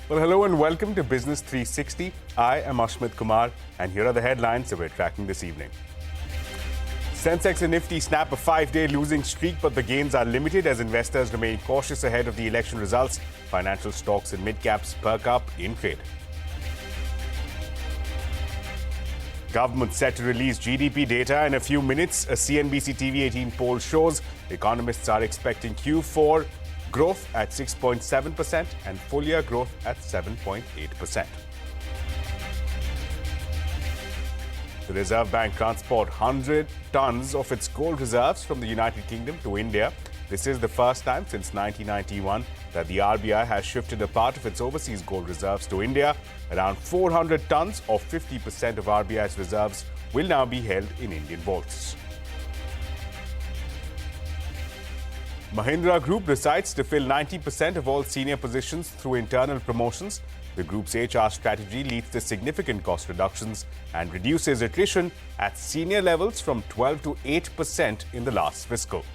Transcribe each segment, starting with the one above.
Well, hello and welcome to Business 360. I am Ashmit Kumar, and here are the headlines that we're tracking this evening. Sensex and Nifty snap a 5-day losing streak, but the gains are limited as investors remain cautious ahead of the election results. Financial stocks and mid-caps perk up in trade. Government set to release GDP data in a few minutes. A CNBC-TV18 poll shows economists are expecting Q4 growth at 6.7% and full-year growth at 7.8%. The Reserve Bank transport 100 tons of its gold reserves from the United Kingdom to India. This is the first time since 1991 that the RBI has shifted a part of its overseas gold reserves to India. Around 400 tons or 50% of RBI's reserves will now be held in Indian vaults. Mahindra Group decides to fill 90% of all senior positions through internal promotions. The group's HR strategy leads to significant cost reductions and reduces attrition at senior levels from 12 to 8% in the last fiscal.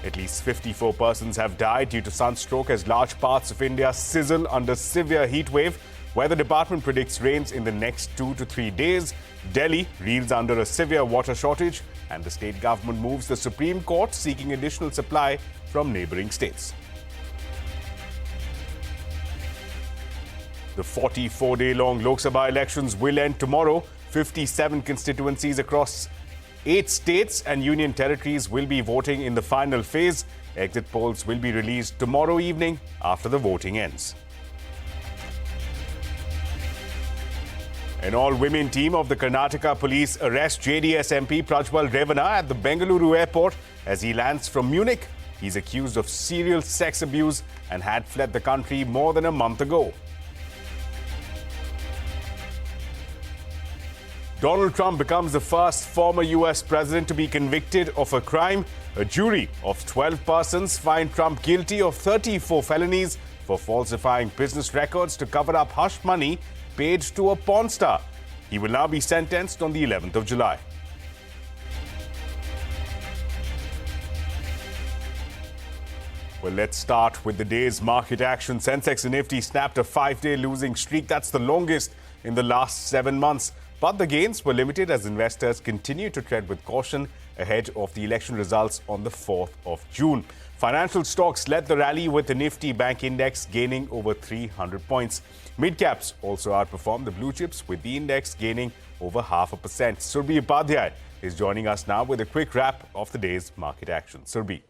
At least 54 persons have died due to sunstroke as large parts of India sizzle under severe heat wave. Weather department predicts rains in the next 2 to 3 days. Delhi reels under a severe water shortage, and the state government moves the Supreme Court seeking additional supply from neighbouring states. The 44-day-long Lok Sabha elections will end tomorrow. 57 constituencies across 8 states and union territories will be voting in the final phase. Exit polls will be released tomorrow evening after the voting ends. An all-women team of the Karnataka police arrests JDS MP Prajwal Revanna at the Bengaluru airport as he lands from Munich. He's accused of serial sex abuse and had fled the country more than a month ago. Donald Trump becomes the first former U.S. president to be convicted of a crime. A jury of 12 persons fined Trump guilty of 34 felonies for falsifying business records to cover up hush money paid to a porn star. He will now be sentenced on the 11th of July. Well, let's start with the day's market action. Sensex and Nifty snapped a 5-day losing streak. That's the longest in the last 7 months. But the gains were limited as investors continue to tread with caution ahead of the election results on the 4th of June. Financial stocks led the rally with the Nifty Bank Index gaining over 300 points. Mid-caps also outperformed the blue chips with the index gaining over 0.5%. Surbhi Upadhyay is joining us now with a quick wrap of the day's market action. Surbhi.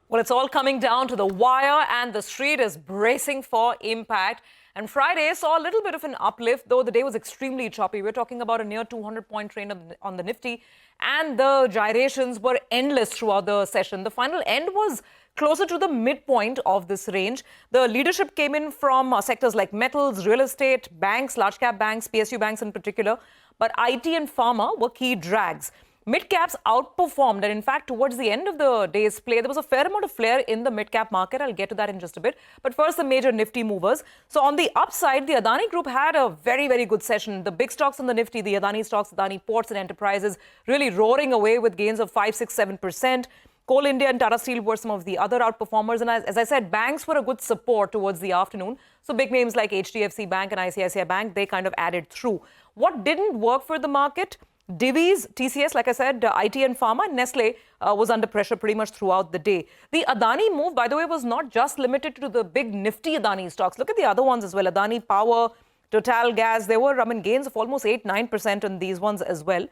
Well, it's all coming down to the wire and the street is bracing for impact. And Friday saw a little bit of an uplift, though the day was extremely choppy. We're talking about a near 200-point trend on the Nifty, and the gyrations were endless throughout the session. The final end was closer to the midpoint of this range. The leadership came in from sectors like metals, real estate, banks, large-cap banks, PSU banks in particular, but IT and pharma were key drags. Mid-caps outperformed, and in fact, towards the end of the day's play, there was a fair amount of flair in the mid-cap market. I'll get to that in just a bit. But first, the major Nifty movers. So on the upside, the Adani Group had a very, very good session. The big stocks on the Nifty, the Adani stocks, Adani Ports and Enterprises, really roaring away with gains of 5, 6, 7%. Coal India and Tata Steel were some of the other outperformers. And as I said, banks were a good support towards the afternoon. So big names like HDFC Bank and ICICI Bank, they kind of added through. What didn't work for the market? Divi's, TCS, like I said, IT and Pharma, Nestle was under pressure pretty much throughout the day. The Adani move, by the way, was not just limited to the big Nifty Adani stocks. Look at the other ones as well. Adani Power, Total Gas, there were gains of almost 8-9% on these ones as well.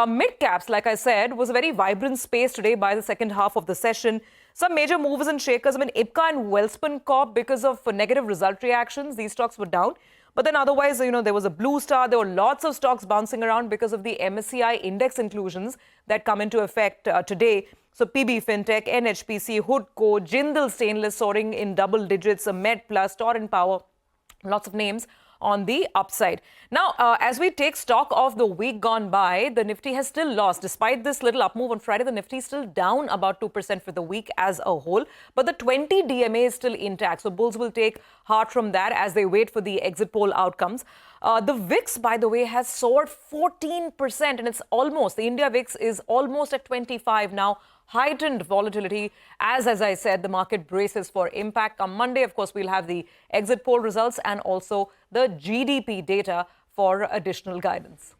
Mid-caps, like I said, was a very vibrant space today by the second half of the session. Some major movers and shakers. IPCA and Welspun Corp, because of negative result reactions, these stocks were down. But then otherwise, there was a blue star. There were lots of stocks bouncing around because of the MSCI index inclusions that come into effect today. So PB Fintech, NHPC, Hoodco, Jindal Stainless soaring in double digits, MedPlus, Torrent Power, lots of names on the upside. Now, as we take stock of the week gone by, the Nifty has still lost. Despite this little up move on Friday, the Nifty is still down about 2% for the week as a whole. But the 20 DMA is still intact. So bulls will take heart from that as they wait for the exit poll outcomes. The VIX, by the way, has soared 14%. And it's almost, the India VIX is almost at 25 now. heightened volatility as I said, the market braces for impact. On Monday, of course, we'll have the exit poll results and also the GDP data for additional guidance.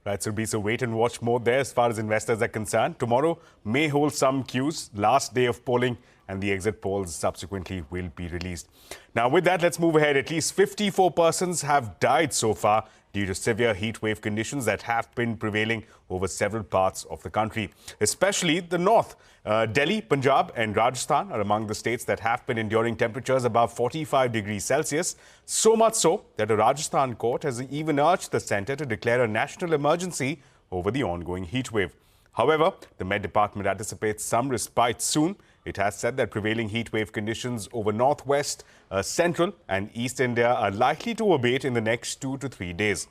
Right, so be wait and watch mode there as far as investors are concerned. Tomorrow may hold some cues. Last day of polling and the exit polls subsequently will be released. Now, with that, let's move ahead. At least 54 persons have died so far due to severe heat wave conditions that have been prevailing over several parts of the country, especially the north. Delhi, Punjab and Rajasthan are among the states that have been enduring temperatures above 45 degrees Celsius, so much so that a Rajasthan court has even urged the centre to declare a national emergency over the ongoing heat wave. However, the Met Department anticipates some respite soon. It has said that prevailing heat wave conditions over northwest, central and east India are likely to abate in the next 2 to 3 days.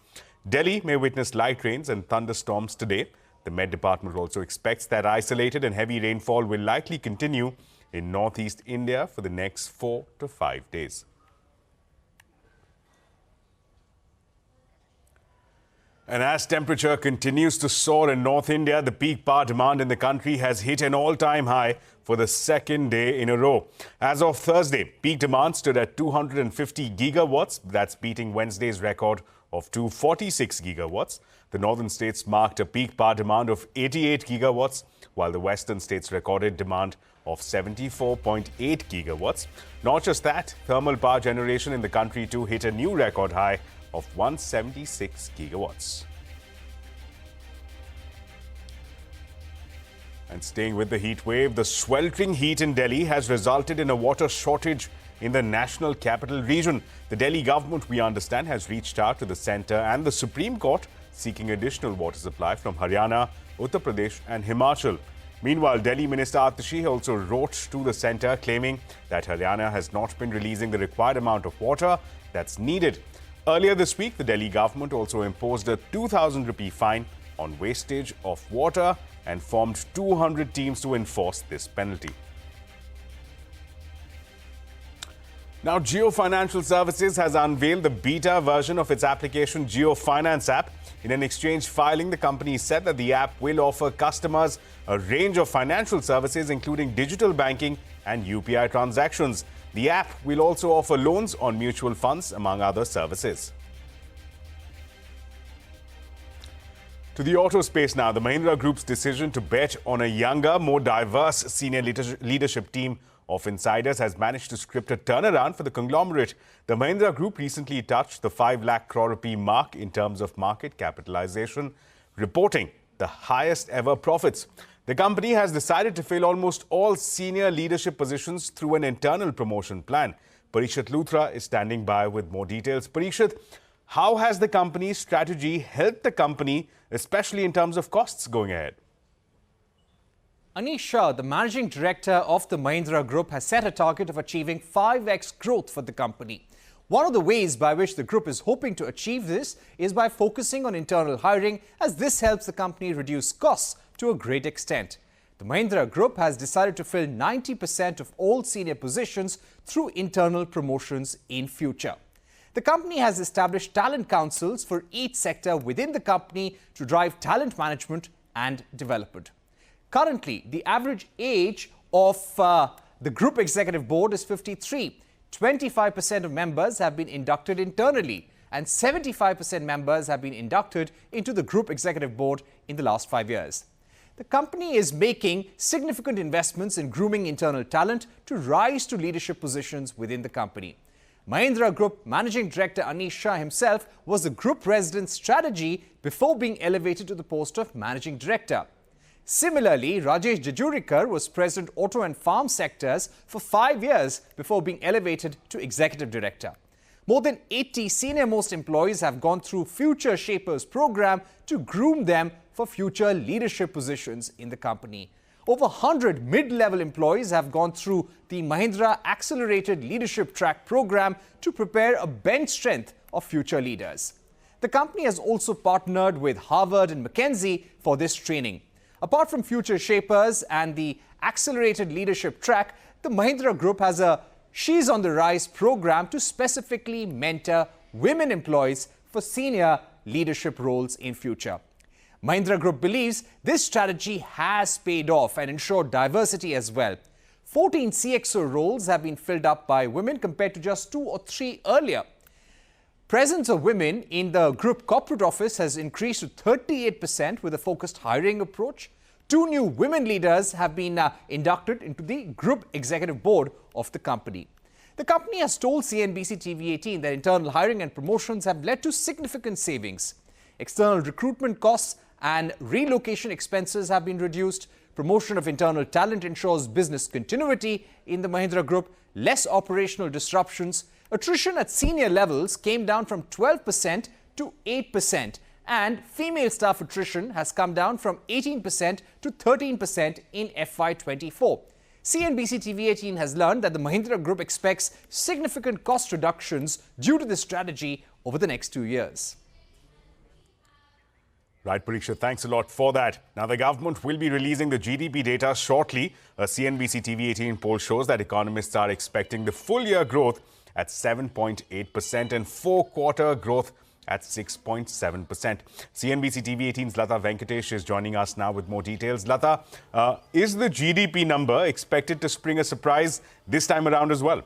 Delhi may witness light rains and thunderstorms today. The Met Department also expects that isolated and heavy rainfall will likely continue in northeast India for the next 4 to 5 days. And as temperature continues to soar in North India, the peak power demand in the country has hit an all-time high for the second day in a row. As of Thursday, peak demand stood at 250 gigawatts. That's beating Wednesday's record of 246 gigawatts. The northern states marked a peak power demand of 88 gigawatts, while the western states recorded demand of 74.8 gigawatts. Not just that, thermal power generation in the country too hit a new record high of 176 gigawatts. And staying with the heat wave, the sweltering heat in Delhi has resulted in a water shortage in the national capital region. The Delhi government, we understand, has reached out to the centre and the Supreme Court seeking additional water supply from Haryana, Uttar Pradesh and Himachal. Meanwhile, Delhi Minister Atashi also wrote to the centre claiming that Haryana has not been releasing the required amount of water that's needed. Earlier this week, the Delhi government also imposed a 2,000 rupee fine on wastage of water and formed 200 teams to enforce this penalty. Now, Jio Financial Services has unveiled the beta version of its application Jio Finance app. In an exchange filing, the company said that the app will offer customers a range of financial services, including digital banking and UPI transactions. The app will also offer loans on mutual funds, among other services. To the auto space now, the Mahindra Group's decision to bet on a younger, more diverse senior leadership team of insiders has managed to script a turnaround for the conglomerate. The Mahindra Group recently touched the 5 lakh crore rupee mark in terms of market capitalization, reporting the highest ever profits. The company has decided to fill almost all senior leadership positions through an internal promotion plan. Parikshit Luthra is standing by with more details. Parikshit, how has the company's strategy helped the company, especially in terms of costs going ahead? Anish Shah, the managing director of the Mahindra Group, has set a target of achieving 5x growth for the company. One of the ways by which the group is hoping to achieve this is by focusing on internal hiring, as this helps the company reduce costs to a great extent. The Mahindra Group has decided to fill 90% of all senior positions through internal promotions in future. The company has established talent councils for each sector within the company to drive talent management and development. Currently, the average age of the group executive board is 53. 25% of members have been inducted internally and 75% members have been inducted into the group executive board in the last 5 years. The company is making significant investments in grooming internal talent to rise to leadership positions within the company. Mahindra Group Managing Director Anish Shah himself was the group president's strategy before being elevated to the post of Managing Director. Similarly, Rajesh Jajurikar was President Auto and Farm sectors for 5 years before being elevated to Executive Director. More than 80 senior-most employees have gone through Future Shapers program to groom them for future leadership positions in the company. Over 100 mid-level employees have gone through the Mahindra Accelerated Leadership Track program to prepare a bench strength of future leaders. The company has also partnered with Harvard and McKinsey for this training. Apart from Future Shapers and the Accelerated Leadership Track, the Mahindra Group has a She's on the Rise program to specifically mentor women employees for senior leadership roles in future. Mahindra Group believes this strategy has paid off and ensured diversity as well. 14 CXO roles have been filled up by women compared to just 2 or 3 earlier. Presence of women in the group corporate office has increased to 38% with a focused hiring approach. 2 new women leaders have been inducted into the group executive board of the company. The company has told CNBC-TV18 that internal hiring and promotions have led to significant savings. External recruitment costs and relocation expenses have been reduced. Promotion of internal talent ensures business continuity in the Mahindra Group, less operational disruptions. Attrition at senior levels came down from 12% to 8%, and female staff attrition has come down from 18% to 13% in FY24. CNBC-TV18 has learned that the Mahindra Group expects significant cost reductions due to this strategy over the next 2 years. Right, Pariksha, thanks a lot for that. Now, the government will be releasing the GDP data shortly. A CNBC-TV18 poll shows that economists are expecting the full-year growth at 7.8% and 4-quarter growth at 6.7%. CNBC-TV18's Lata Venkatesh is joining us now with more details. Lata, is the GDP number expected to spring a surprise this time around as well?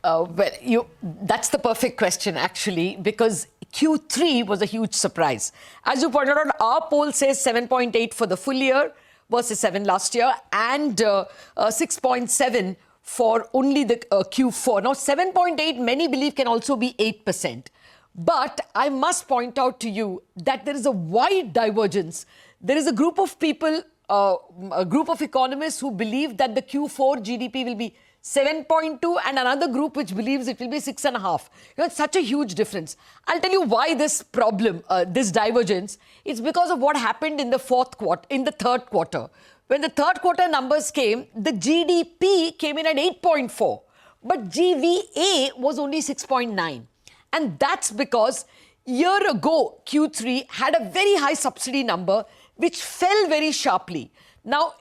That's the perfect question, actually, because Q3 was a huge surprise. As you pointed out, our poll says 7.8 for the full year versus 7 last year, and 6.7 for only the Q4. Now, 7.8, many believe, can also be 8%. But I must point out to you that there is a wide divergence. There is a group of people, a group of economists who believe that the Q4 GDP will be 7.2 and another group which believes it will be 6.5. It's such a huge difference. I'll tell you why this problem, this divergence, is because of what happened in the third quarter. When the third quarter numbers came, the GDP came in at 8.4, but GVA was only 6.9. And that's because year ago, Q3 had a very high subsidy number, which fell very sharply. Now,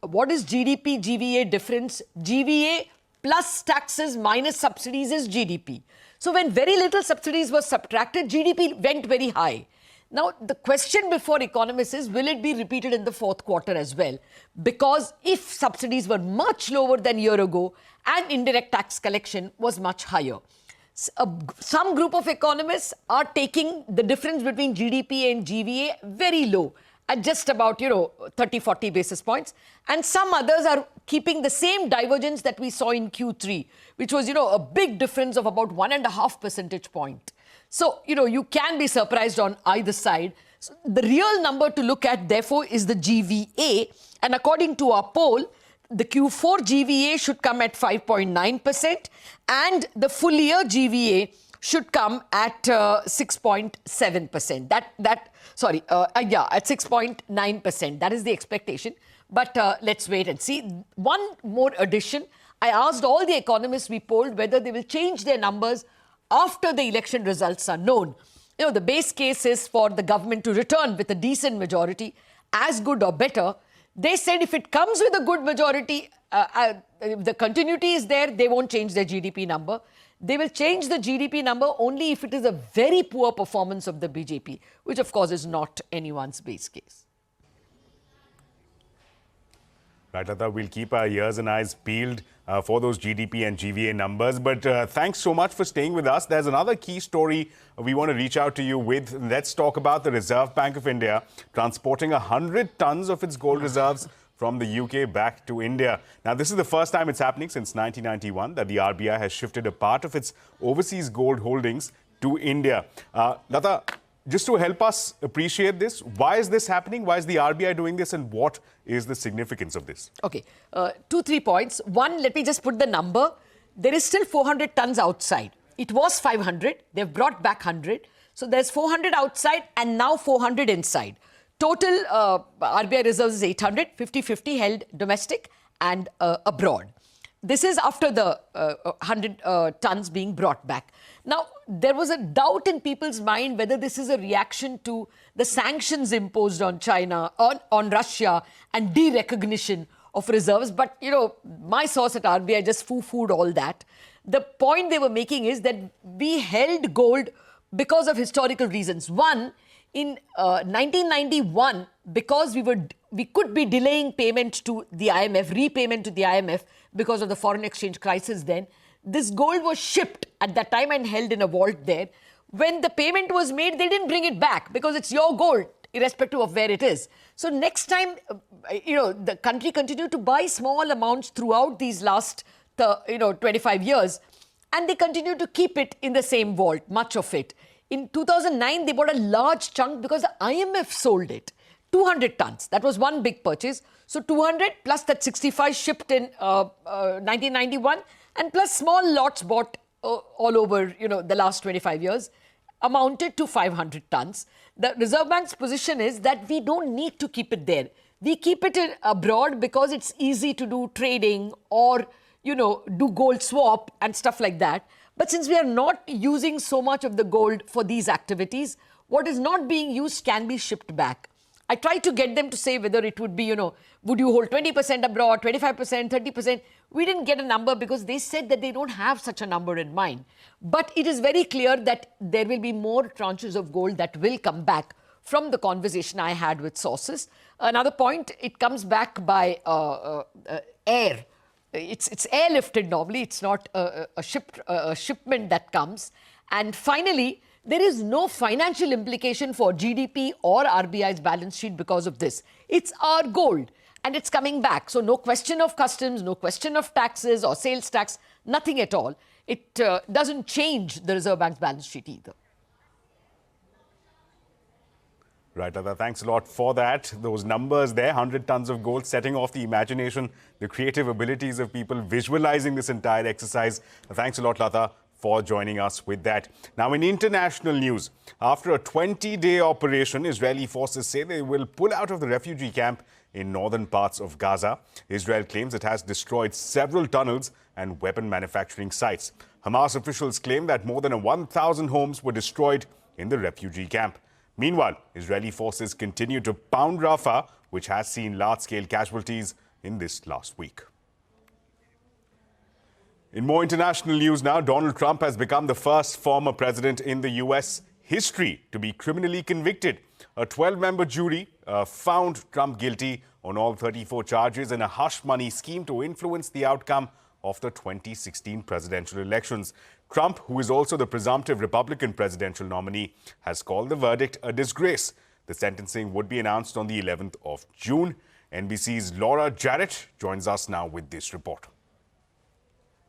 what is GDP, GVA difference? GVA plus taxes minus subsidies is GDP. So when very little subsidies were subtracted, GDP went very high. Now, the question before economists is, will it be repeated in the fourth quarter as well? Because if subsidies were much lower than a year ago and indirect tax collection was much higher. Some group of economists are taking the difference between GDP and GVA very low, at just about, 30, 40 basis points. And some others are keeping the same divergence that we saw in Q3, which was, a big difference of about 1.5 percentage point. So, you can be surprised on either side. So the real number to look at, therefore, is the GVA. And according to our poll, the Q4 GVA should come at 5.9% and the full year GVA should come at 6.7%. At 6.9%. That is the expectation. But let's wait and see. One more addition. I asked all the economists we polled whether they will change their numbers after the election results are known. The base case is for the government to return with a decent majority, as good or better. They said if it comes with a good majority, the continuity is there, they won't change their GDP number. They will change the GDP number only if it is a very poor performance of the BJP, which of course is not anyone's base case. Right, Lata, we'll keep our ears and eyes peeled for those GDP and GVA numbers. But thanks so much for staying with us. There's another key story we want to reach out to you with. Let's talk about the Reserve Bank of India transporting 100 tons of its gold reserves from the UK back to India. Now, this is the first time it's happening since 1991 that the RBI has shifted a part of its overseas gold holdings to India. Lata, just to help us appreciate this, why is this happening? Why is the RBI doing this? And what is the significance of this? Okay, 2-3 points. One, let me just put the number. There is still 400 tons outside. It was 500. They've brought back 100. So there's 400 outside and now 400 inside. Total RBI reserves is 800, 50-50 held domestic and abroad. This is after the 100 tons being brought back. Now, there was a doubt in people's mind whether this is a reaction to the sanctions imposed on China, on Russia, and derecognition of reserves. But, my source at RBI just foo-fooed all that. The point they were making is that we held gold because of historical reasons. One, in 1991, because we could be delaying payment to the IMF, repayment to the IMF because of the foreign exchange crisis then, this gold was shipped at that time and held in a vault there. When the payment was made, they didn't bring it back because it's your gold, irrespective of where it is. So next time, the country continued to buy small amounts throughout these last, 25 years, and they continued to keep it in the same vault, much of it. In 2009, they bought a large chunk because the IMF sold it. 200 tons. That was one big purchase. So 200 plus that 65 shipped in 1991 and plus small lots bought all over, the last 25 years amounted to 500 tons. The Reserve Bank's position is that we don't need to keep it there. We keep it abroad because it's easy to do trading or, do gold swap and stuff like that. But since we are not using so much of the gold for these activities, what is not being used can be shipped back. I tried to get them to say whether it would be, would you hold 20% abroad, 25%, 30%? We didn't get a number because they said that they don't have such a number in mind. But it is very clear that there will be more tranches of gold that will come back from the conversation I had with sources. Another point, it comes back by air. It's airlifted normally. It's not a shipment that comes. And finally, there is no financial implication for GDP or RBI's balance sheet because of this. It's our gold and it's coming back. So no question of customs, no question of taxes or sales tax, nothing at all. It doesn't change the Reserve Bank's balance sheet either. Right, Lata, thanks a lot for that. Those numbers there, 100 tons of gold, setting off the imagination, the creative abilities of people visualizing this entire exercise. Thanks a lot, Lata, for joining us with that. Now, in international news, after a 20-day operation, Israeli forces say they will pull out of the refugee camp in northern parts of Gaza. Israel claims it has destroyed several tunnels and weapon manufacturing sites. Hamas officials claim that more than 1,000 homes were destroyed in the refugee camp. Meanwhile, Israeli forces continue to pound Rafah, which has seen large-scale casualties in this last week. In more international news now, Donald Trump has become the first former president in the U.S. history to be criminally convicted. A 12-member jury found Trump guilty on all 34 charges in a hush money scheme to influence the outcome of the 2016 presidential elections. Trump, who is also the presumptive Republican presidential nominee, has called the verdict a disgrace. The sentencing would be announced on the 11th of June. NBC's Laura Jarrett joins us now with this report.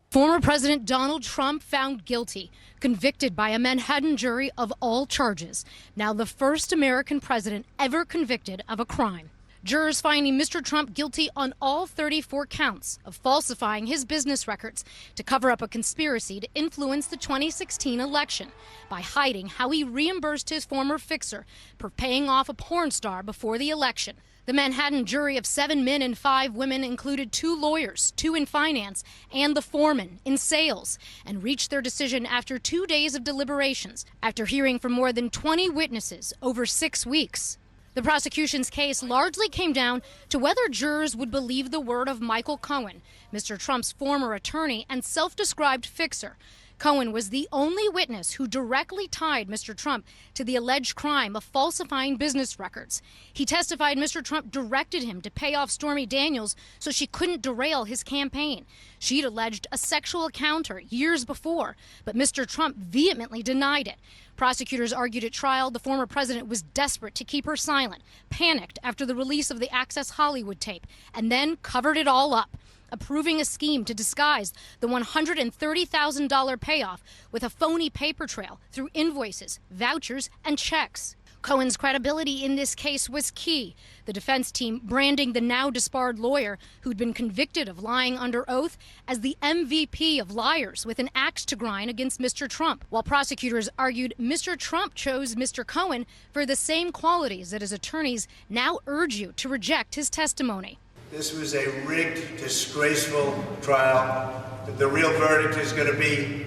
Former President Donald Trump found guilty, convicted by a Manhattan jury of all charges. Now the first American president ever convicted of a crime. Jurors finding Mr. Trump guilty on all 34 counts of falsifying his business records to cover up a conspiracy to influence the 2016 election by hiding how he reimbursed his former fixer for paying off a porn star before the election. The Manhattan jury of 7 men and 5 women included 2 lawyers, 2 in finance, and the foreman in sales, and reached their decision after 2 days of deliberations, after hearing from more than 20 witnesses over 6 weeks. The prosecution's case largely came down to whether jurors would believe the word of Michael Cohen, Mr. Trump's former attorney and self-described fixer. Cohen was the only witness who directly tied Mr. Trump to the alleged crime of falsifying business records. He testified Mr. Trump directed him to pay off Stormy Daniels so she couldn't derail his campaign. She'd alleged a sexual encounter years before, but Mr. Trump vehemently denied it. Prosecutors argued at trial the former president was desperate to keep her silent, panicked after the release of the Access Hollywood tape, and then covered it all up, approving a scheme to disguise the $130,000 payoff with a phony paper trail through invoices, vouchers, and checks. Cohen's credibility in this case was key, the defense team branding the now disbarred lawyer who'd been convicted of lying under oath as the MVP of liars with an axe to grind against Mr. Trump, while prosecutors argued Mr. Trump chose Mr. Cohen for the same qualities that his attorneys now urge you to reject his testimony. This was a rigged, disgraceful trial. The real verdict is going to be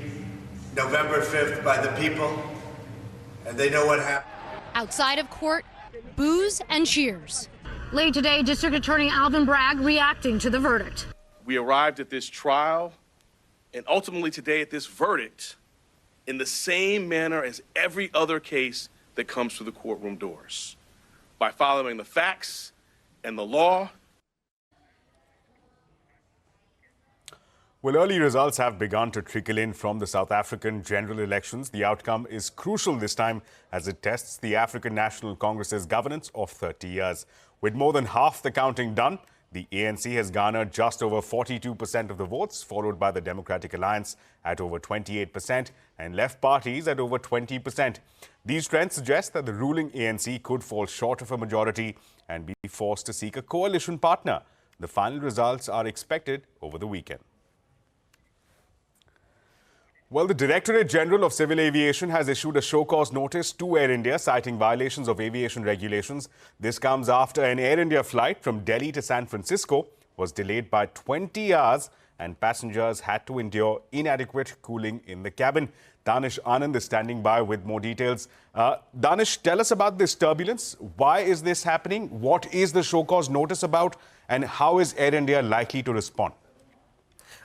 November 5th by the people, and they know what happened. Outside of court, boos and cheers. Late today, District Attorney Alvin Bragg reacting to the verdict. We arrived at this trial and ultimately today at this verdict in the same manner as every other case that comes through the courtroom doors. By following the facts and the law. Well, early results have begun to trickle in from the South African general elections. The outcome is crucial this time as it tests the African National Congress's governance of 30 years. With more than half the counting done, the ANC has garnered just over 42% of the votes, followed by the Democratic Alliance at over 28% and left parties at over 20%. These trends suggest that the ruling ANC could fall short of a majority and be forced to seek a coalition partner. The final results are expected over the weekend. Well, the Directorate General of Civil Aviation has issued a show-cause notice to Air India citing violations of aviation regulations. This comes after an Air India flight from Delhi to San Francisco was delayed by 20 hours and passengers had to endure inadequate cooling in the cabin. Danish Anand is standing by with more details. Danish, tell us about this turbulence. Why is this happening? What is the show-cause notice about? And how is Air India likely to respond?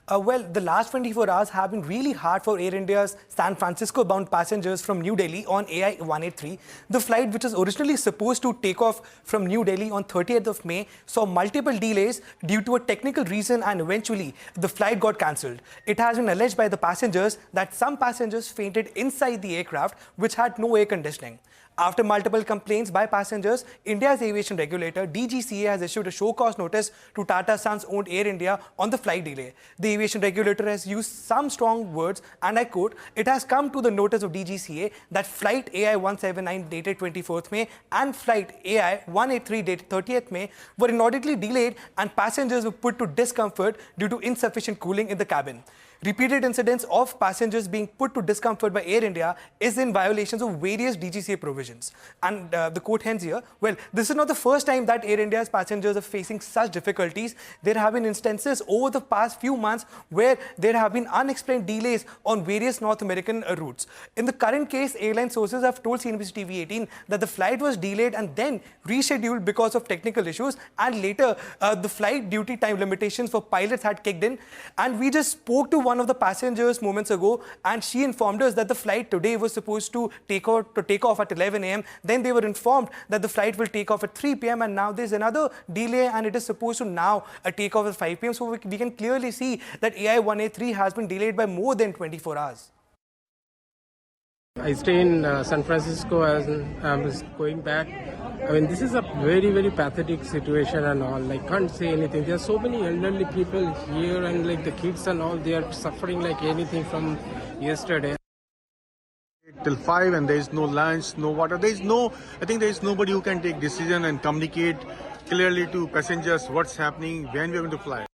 Well, the last 24 hours have been really hard for Air India's San Francisco-bound passengers from New Delhi on AI-183. The flight, which was originally supposed to take off from New Delhi on 30th of May, saw multiple delays due to a technical reason and eventually the flight got cancelled. It has been alleged by the passengers that some passengers fainted inside the aircraft, which had no air conditioning. After multiple complaints by passengers, India's aviation regulator, DGCA, has issued a show-cause notice to Tata Sons-owned Air India on the flight delay. The aviation regulator has used some strong words, and I quote, "It has come to the notice of DGCA that flight AI-179 dated 24th May and flight AI-183 dated 30th May were inordinately delayed and passengers were put to discomfort due to insufficient cooling in the cabin. Repeated incidents of passengers being put to discomfort by Air India is in violations of various DGCA provisions." And the quote ends here, well, this is not the first time that Air India's passengers are facing such difficulties. There have been instances over the past few months where there have been unexplained delays on various North American routes. In the current case, airline sources have told CNBC-TV18 that the flight was delayed and then rescheduled because of technical issues, and later the flight duty time limitations for pilots had kicked in. And we just spoke to one of the passengers moments ago, and she informed us that the flight today was supposed to take off at 11 a.m. Then they were informed that the flight will take off at 3 p.m. and now there's another delay and it is supposed to now take off at 5 p.m. So we can clearly see that AI-183 has been delayed by more than 24 hours. I stay in San Francisco and I'm going back. I mean, this is a very, very pathetic situation and all. I can't say anything. There are so many elderly people here and like the kids and all, they are suffering like anything from yesterday. Till 5 and there is no lunch, no water. I think there is nobody who can take decision and communicate clearly to passengers what's happening, when we are going to fly.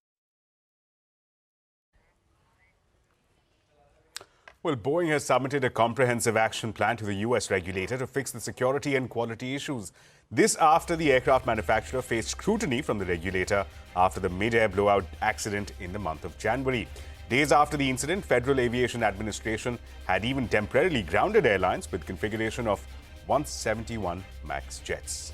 Well, Boeing has submitted a comprehensive action plan to the US regulator to fix the security and quality issues. This after the aircraft manufacturer faced scrutiny from the regulator after the mid-air blowout accident in the month of January. Days after the incident, Federal Aviation Administration had even temporarily grounded airlines with configuration of 171 MAX jets.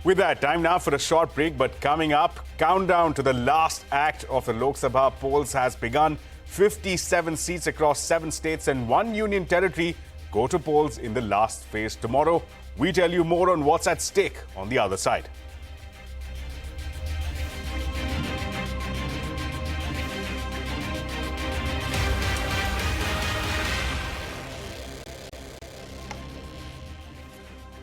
With that, time now for a short break, but coming up, countdown to the last act of the Lok Sabha polls has begun. 57 seats across 7 states and 1 union territory go to polls in the last phase tomorrow. We tell you more on what's at stake on the other side.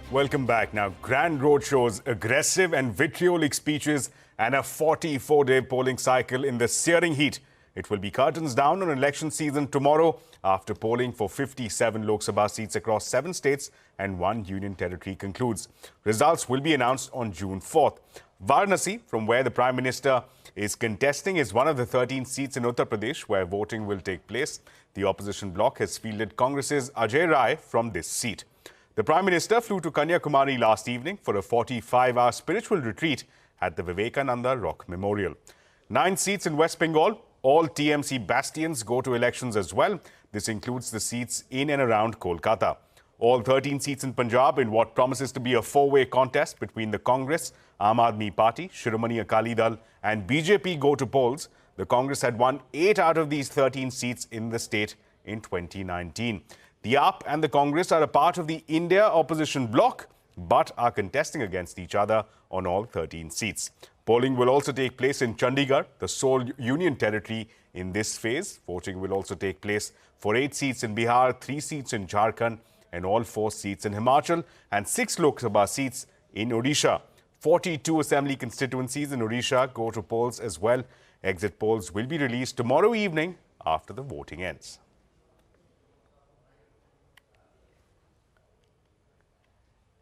Welcome back. Now, grand roadshows, aggressive and vitriolic speeches, and a 44-day polling cycle in the searing heat. It will be curtains down on election season tomorrow after polling for 57 Lok Sabha seats across 7 states and 1 union territory concludes. Results will be announced on June 4th. Varanasi, from where the Prime Minister is contesting, is one of the 13 seats in Uttar Pradesh where voting will take place. The opposition bloc has fielded Congress's Ajay Rai from this seat. The Prime Minister flew to Kanyakumari last evening for a 45-hour spiritual retreat at the Vivekananda Rock Memorial. 9 seats in West Bengal, all TMC bastions, go to elections as well. This includes the seats in and around Kolkata. All 13 seats in Punjab in what promises to be a 4-way contest between the Congress, Aam Aadmi Party, Shiromani Akali Dal and BJP go to polls. The Congress had won 8 out of these 13 seats in the state in 2019. The AAP and the Congress are a part of the India opposition bloc, but are contesting against each other on all 13 seats. Polling will also take place in Chandigarh, the sole union territory in this phase. Voting will also take place for 8 seats in Bihar, 3 seats in Jharkhand, and all 4 seats in Himachal, and 6 Lok Sabha seats in Odisha. 42 assembly constituencies in Odisha go to polls as well. Exit polls will be released tomorrow evening after the voting ends.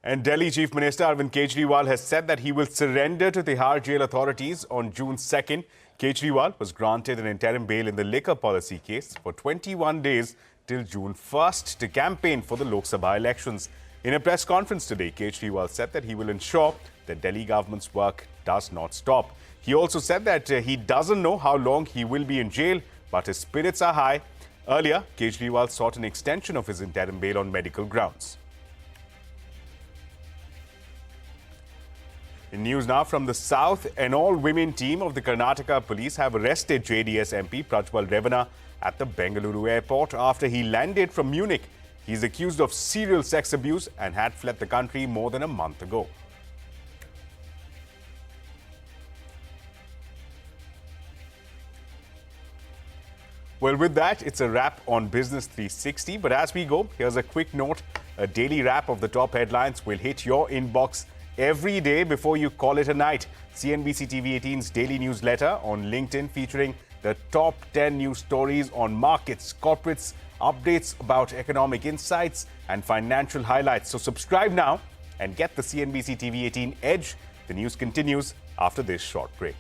And Delhi Chief Minister Arvind Kejriwal has said that he will surrender to Tihar jail authorities on June 2nd. Kejriwal was granted an interim bail in the liquor policy case for 21 days till June 1st to campaign for the Lok Sabha elections. In a press conference today, Kejriwal said that he will ensure that Delhi government's work does not stop. He also said that he doesn't know how long he will be in jail, but his spirits are high. Earlier, Kejriwal sought an extension of his interim bail on medical grounds. In news now from the south, an all-women team of the Karnataka police have arrested JDS MP Prajwal Revanna at the Bengaluru airport after he landed from Munich. He is accused of serial sex abuse and had fled the country more than a month ago. Well, with that, it's a wrap on Business 360. But as we go, here's a quick note. A daily wrap of the top headlines will hit your inbox every day before you call it a night. CNBC-TV18's daily newsletter on LinkedIn featuring the top 10 news stories on markets, corporates, updates about economic insights and financial highlights. So subscribe now and get the CNBC-TV18 Edge. The news continues after this short break.